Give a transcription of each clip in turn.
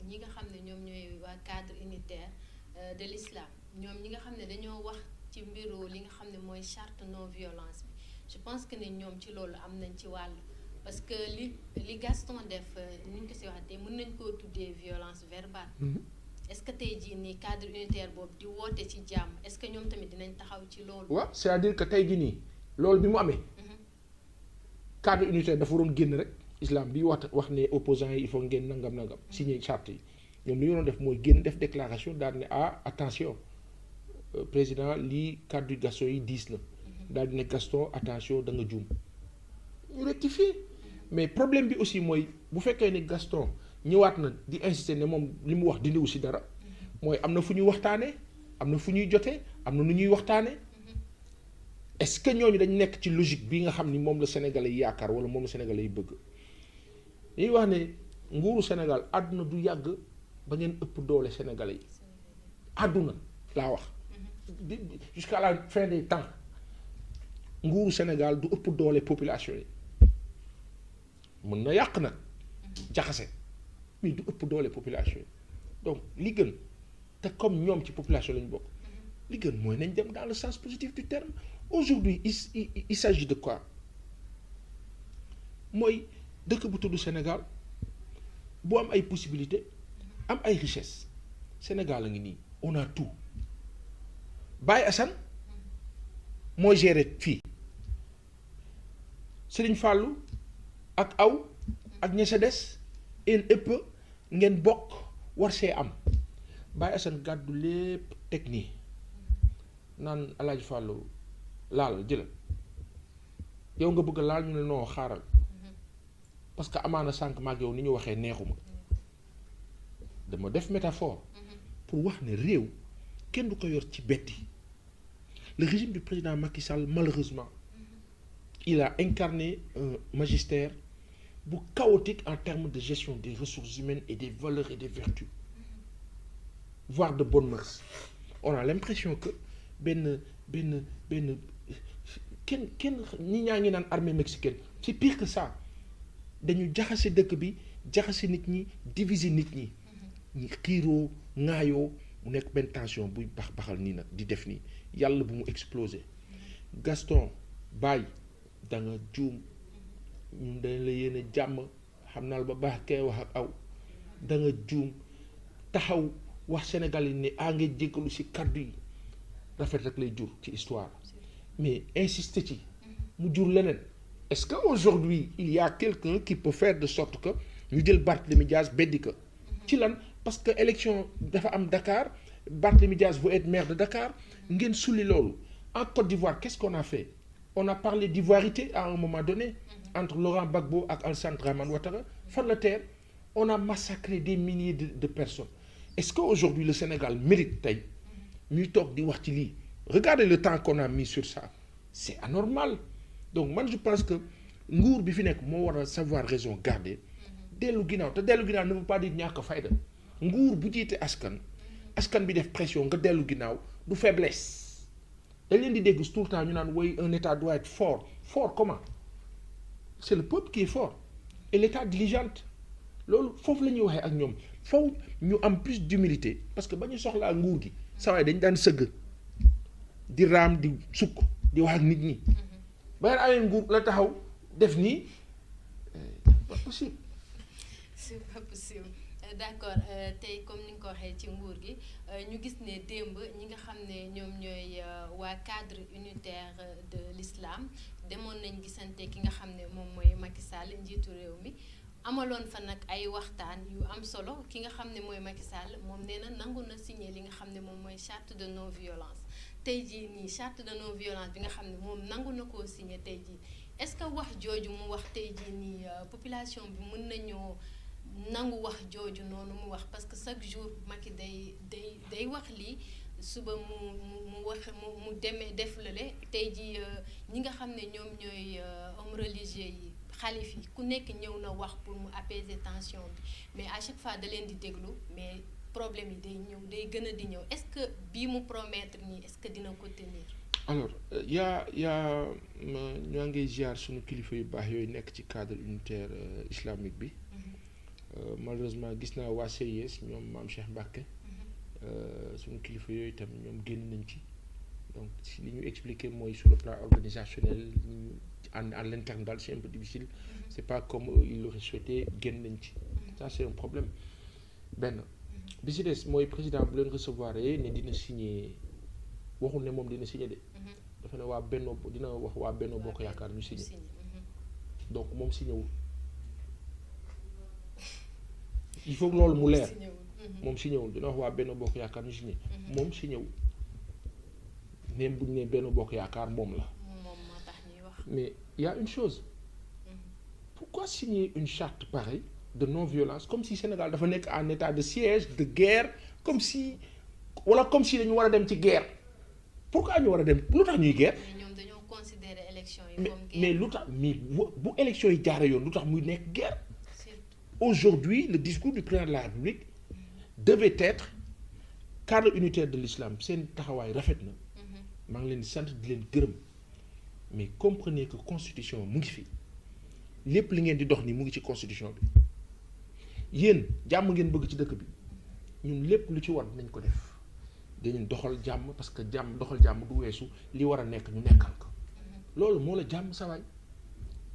ñi nga xam ne ñoom ñooy waa cadre unitaire de l'islam ñoom ñi nga xam ne dañoo wax ci mbiru li nga xam ne mooy charte non violence bi je pense que ne ñoom ci loolu am nañ ci wàll parce que li Gaston def ni ñu ko si waxatee mën nañ koo tuddee violence verbale. Est-ce que tey jii nii cadre unitaire boobu di woote ci jàmm est-ce que ñoom tamit dinañ taxaw ci loolu. waaw c'est-à-dire que tey jii nii loolu bi mu amee. cadre unitaire dafa waroon génn rek islam bi wax ne opposants yi il faut ngeen nangam signer charte yi ñoom li ñu doon def mooy génn def déclaration daal ne attention président lii cadre Gaston yi 10 la. daal di ne Gaston attention da nga juum. ñu rectifier mais problème bi aussi mooy bu fekkee ne Gaston ñëwaat na di insister ne moom li mu wax dindiwu si dara mooy am na fu ñuy waxtaanee am na fu ñuy jotee am na nu ñuy waxtaanee est-ce que ñooñu dañ nekk ci logique bi nga xam ni moom la Sénégalais yi yaakaar wala moom la Sénégalais yi bëgg dañuy wax ne nguuru Sénégal àdduna du yàgg ba ngeen ëpp doole Sénégalais yi àdduna laa wax jusqu'à la fin des temps nguuru Sénégal du ëpp doole population yi mën na yàq nag jaxase mais du ëpp doole population yi donc li gën te comme ñoom ci population lañu bokk li gën mooy nañ dem dans le sens positif du terme aujourd'hui il s'agit de quoi mooy dëkk bu tudd Sénégal bu am ay possibilités am ay richesses Sénégal a ngi nii on a tout Baye Assane mooy gérer fii Serigne Fallou ak aw ak ña sa des en ëpp ngeen bokk war see am Baye Assane gàddu lépp teg nii naan Alaaji Fallou laal jëlal yow nga bëgg laal ñu ne noo xaaral parce que amaana sànq maag yow ni ñu waxee neexuma dama def métaphore pour wax ne réew kenn du ko yor ci betti le régime du président Macky Sall malheureusement il a incarné un magistère bu chaotique en termes de gestion des ressources humaines et des valeurs et des vertus voire de bonnes mœurs on a l'impression que benn kenn ñi ñaa ngi naan armée mexicaine c'est pire que ça dañu jaxase dëkk bi jaxase nit ñi diviser nit ñi ñi xiiroo ŋaayoo mu nekk benn tension buy baxal nii nag di def nii yàlla bu mu exploser Gaston Baye da nga juum ñun dañ la yéene jàmm xam naa la ba baax kay wax ak aw da nga juum taxaw wax Sénégal yi ne nga jéggalu ci kàddu yi rafet rek lay jur ci histoire mais insister ci mu jur leneen est-ce que aujourd'hui il y a quelqu'un qui peut faire de sorte que ñu jël Barthélémy Dias beddi ko ci lan parce que élection dafa am Dakar Barthélémy Dias veut être maire de Dakar ngeen sulli loolu en Côte d'Ivoire qu'est-ce qu'on a fait on a parlé d'ivoirité à un moment donné entre Laurent Gbagbo ak Alassane Dramane Ouattara fan la terre on a massacré des milliers de personnes est-ce que aujourd'hui le Sénégal mérite tey ñuy toog di wax ci lii regardez le temps qu'on a mis sur ça c'est anormal donc man je pense que nguur bi fi nekk moo war a savoir raison garder dellu ginnaaw te dellu ginnaaw ne veut pas dire ñàkk fayda nguur bu jiite askan bi def pression nga dellu ginnaaw du faiblesse dañ leen di dégg tout le temps ñu naan woy un état doit être fort comment c'est le peuple qui est fort et l'état diligente loolu foofu la ñuy waxee ak ñoom foofu ñu am plus d'humilité parce que ba ñu soxlaa nguur gi saa waay dañ daan sëgg di raam di sukk di wax ak nit ñi ba ngeen amee nguur la taxaw def nii pas possible. c'est pas possible d'accord tey comme ni nga ko waxee ci nguur gi ñu gis ne démb ñi nga xam ne ñoom ñooy waa cadre unitaire de l'islam demoon nañ gisante ki nga xam ne moom mooy Macky Sall njiitu réew mi amaloon fa nag ay waxtaan yu am solo ki nga xam ne mooy Macky Sall moom nee na nangu na signé li nga xam ne moom mooy charte de non violence tey jii nii charte de non violence bi nga xam ne moom nangu na koo signé tey jii est-ce que wax jooju mu wax tey jii nii population bi mën nañoo nangu wax jooju noonu mu wax parce que chaque jour Macky day wax lii suba mu wax mu demee def lale tey jii ñi nga xam ne ñoom ñooy hommes religieux yi xalif yi ku nekk ñëw na wax pour mu apaiser tension bi mais à chaque fois da leen di déglu mais problème yi day ñëw day gën a di ñëw est-ce que bii mu promettre nii est-ce que dina ko tenir. alors yaa ñoo ngi ziar suñu kilifa yu baax yooyu nekk ci cadre unitaire islamique bi malheureusement gis naa waa CIS ñoom maam Cheikh Mbacke suñu kilifa yooyu itam ñoom génn nañ ci donc si li ñu expliqué mooy sur le plan organisationnel ñu à l'interne daal c'est un peu difficile c'est pas comme il l'aurait souhaité génn nañ ci ça c'est un problème benn bi si des mooy président bu leen recevoir ne dina signer waxul ne moom dina signer de dafa ne waa Benno dina wax waa Benno Bokk Yaakaar ñu signer donc moom signer wul il faut loolu mu leer moom signer wul dina wax waa Benno Bokk Yaakaar ñu signer moom signer wul même bu ñu nee Benno Bokk Yaakaar moom la mais il y a une chose pourquoi signer une charte pareille de non-violence comme si Sénégal dafa nekk en état de siège de guerre comme si dañu war a dem ci guerre pourquoi ñu war a dem lu tax ñuy guerre. mais ñoom dañoo considérer élection yi comme guerre. mais lu tax bu élection yi jaaree yoon lu tax muy nekk guerre. Aujourd'hui le discours du président de la République devait être cadre unitaire de l'islam seen taxawaay rafet na. maa ngi leen di sant di leen gërëm mais comprenez que constitution mu ngi fi lépp li ngeen di dox nii mu ngi ci constitution bi. yéen jàmm ngeen bëgg ci dëkk bi ñun lépp lu ci war nañ ko def dañu doxal jàmm parce que doxal jàmm du weesu li war a nekk ñu nekkal ko loolu moo la jàmm sawaay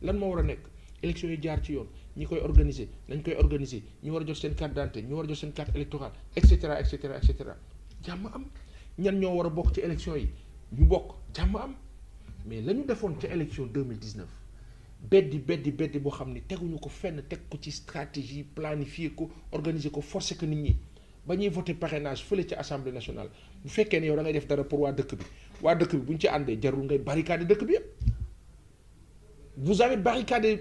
lan moo war a nekk élection yi jaar ci yoon ñi koy organiser nañ koy organiser ñu war a jot seen carte d'identité ñu war a jot seen carte électorale et cetera et cetera et cetera jàmm am ñan ñoo war a bokk ci élection yi ñu bokk jàmm am mais la ñu defoon ca élection 2019 beddi boo xam ni teguñu ko fenn teg ko ci stratégie planifier ko organiser ko forcer ko nit ñi ba ñuy voter parrainage fële ci assemblée nationale bu fekkee ne yow da ngay def dara pour waa dëkk bi bu ñu ci àndee jarul ngay barricader dëkk bi yëpp vous avez barricadé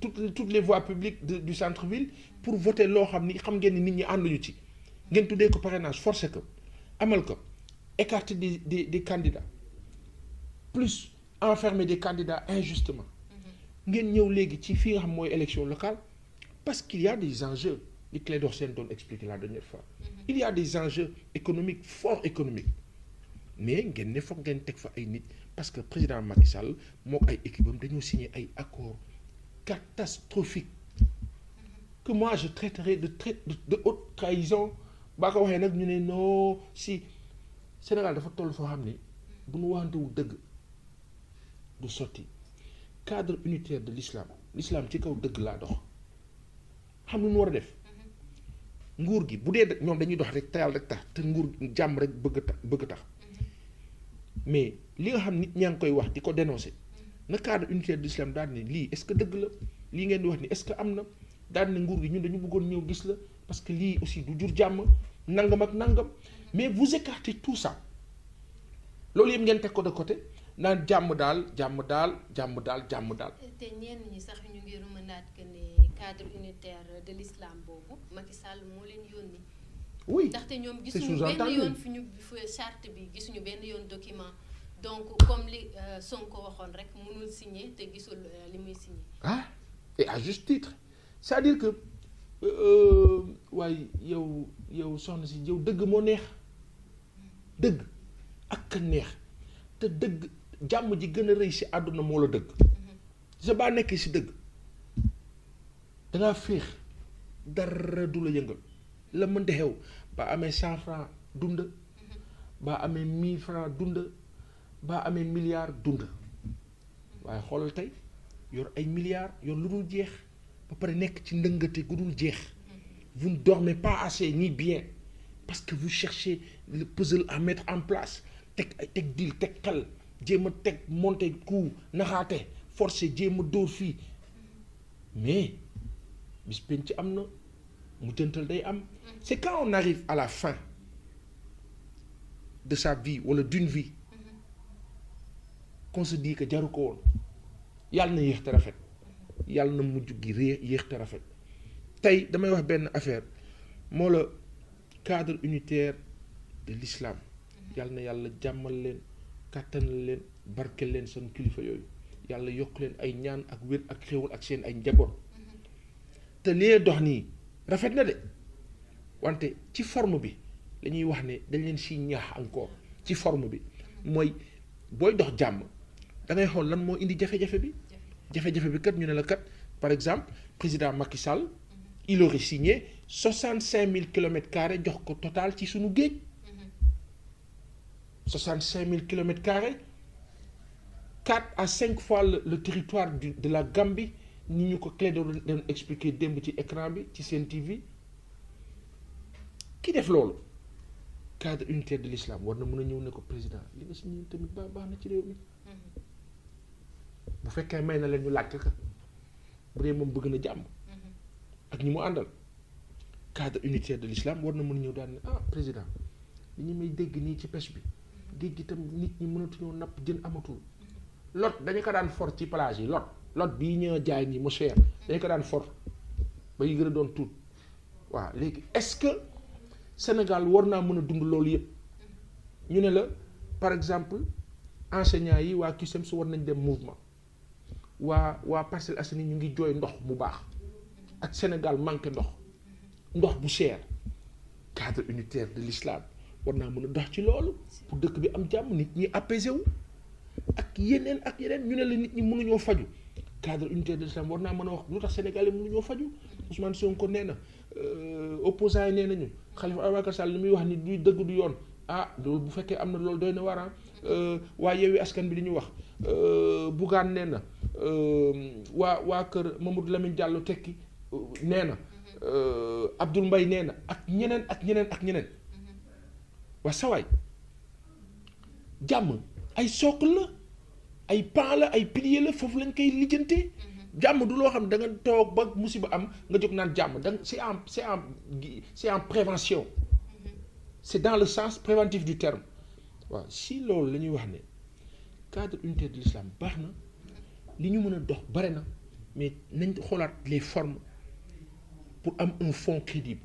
toutes les voies publiques du centre-ville pour voter loo xam ni xam ngeen ni nit ñi ànduñu ci ngeen tuddee ko parrainage forcer ko amal ko écarter des candidats plus enfermer des candidats injustement ngeen ñëw léegi ci fi nga xam mooy élection locale parce qu'il y a des enjeux li Clédor Sène doon expliqué la dernière fois il y a des enjeux économiques forts économiques mais ngeen ne foog ngeen teg fa ay nit parce que président Macky Sall moo ay équipe am dañoo signé ay accords catastrophiques que moi je traiterai de haute trahison baa ko waxee nag ñu ne non si Sénégal dafa toll foo xam ni bu nu waxantewul dëgg du sotti cadre unitaire de l'islam ci kaw dëgg laa dox xam lu nu war a def nguur gi bu dee ñoom dañuy dox rek tayal rek tax te nguur jàmm rek bëgg tax mais li nga xam nit ñaa ngi koy wax di ko dénoncer na cadre unitaire de l'islam daal ne lii est-ce que dëgg la lii ngeen di wax ni est-ce que am na daal ne nguur gi ñun dañu bëggoon ñëw gis la parce que lii aussi du jur jàmm nangam ak nangam mais vous écartez tout ça loolu yëpp ngeen teg ko de côté naan jàmm daal. te ñenn ñi sax ñu ngi rumandaat que ne cadre unitaire de l'islam boobu Macky Sall moo leen yónni. oui ndaxte ñoom gisuñu benn yoon fi ñu charte bi gisuñu benn yoon document donc comme li Sonko waxoon rek mënul signer te gisul li muy signer. et à juste titre c'est-à-dire que waaye yow soxna si yow dëgg moo neex dëgg ak ka neex te dëgg. jàmm ji gën a rëy si àdduna moo la dëgg sa baa nekkee si dëgg dangaa féex dara du la yëngal la mënta xew ba amee 100 francs dund ba amee 1000 francs dund ba amee milliard dund waaye xoolal tey yor ay milliards yor lu dul jeex ba pare nekk ci ndëngate gu dul jeex vous ne dormez pas assez ni bien parce que vous cherchez le puzzle à mettre en place teg deal teg xel jéem a teg monter coup naxaate forcé jéem a dóor fii mais bis penc am na mu jëntal day am c'est quand on arrive à la fin de sa vie wala d'une vie qu'on se dit que jaru ko woon yàlla na yéex te rafet yàlla na mujj gi yéex te rafet tey damay wax benn affaire moo la cadre unitaire de l'islam yàlla na yàlla jàmmal leen kàttanal leen barkel leen seen kilifa yooyu yàlla yokk leen ay ñaan ak wér ak xéwal ak seen ay njaboot te lee dox nii rafet na de wante ci forme bi la ñuy wax ne dañ leen si ñaax encore ci forme bi mooy booy dox jàmm da ngay xool lan moo indi jafe-jafe bi kat ñu ne la kat par exemple président Macky Sall il aurait signé 65 000 kilomètres carrés jox ko total ci sunu géej 65 000 kilomètres carrés 4 à 5 fois le territoire de la Gambie ni ñu ko clé doon expliquer démb ci écran bi ci Sen TV ki def loolu cadre unitaire de l'islam war na mën a ñëw ne ko président li nga signé tamit baax na ci réew mi bu fekkee may na leen ñu laaj ka bu dee moom bëgg na jàmm ak ñi mu àndal cadre unitaire de l'islam war na mën a ñëw daal ne président li ñu may dégg nii ci pêche bi géej gi tam nit ñi mënatuñoo napp jën amatul lot dañu ko daan for ci plage yi lot bii ñoo jaay ñi mu cher dañu ko daan for ba yi gën a doon tuut waaw léegi est-ce que Sénégal war naa mën a dund loolu yëpp ñu ne la par exemple enseignants yi waa CUSEMS war nañ dem mouvement waa Parcelles Assainies ñu ngi jooy ndox mu baax ak Sénégal manqué ndox bu cher cadre unitaire de l'islam war naa mën a dox ci loolu pour dëkk bi am jàmm nit ñi apaisé wu ak yeneen ñu ne la nit ñi mënuñoo faju cadre unitaire de l'islam war naa mën a wax lu tax Sénégalais mënuñoo faju Ousmane Sonko nee na opposants yi nee nañu Khalifa Ababacar Sall li muy wax ni du dëgg du yoon loolu bu fekkee am na loolu doy na war waa Yewwi Askan bi li ñu wax Bougane nee na waa kër Mamadou Lamine Diallo tekki nee na Abdoul Mbaye nee na ak ñeneen waa sawaay jàmm ay socle la ay pan la ay pilier la foofu lañ koy lijjantee jàmm du loo xam da nga toog ba musiba am nga jóg naan jàmm da c'est en prévention c'est dans le sens préventif du terme waaw si loolu la ñuy wax ne cadre unitaire de l'islam baax na li ñu mën a dox bare na mais nañ xoolaat les formes pour am un fond crédible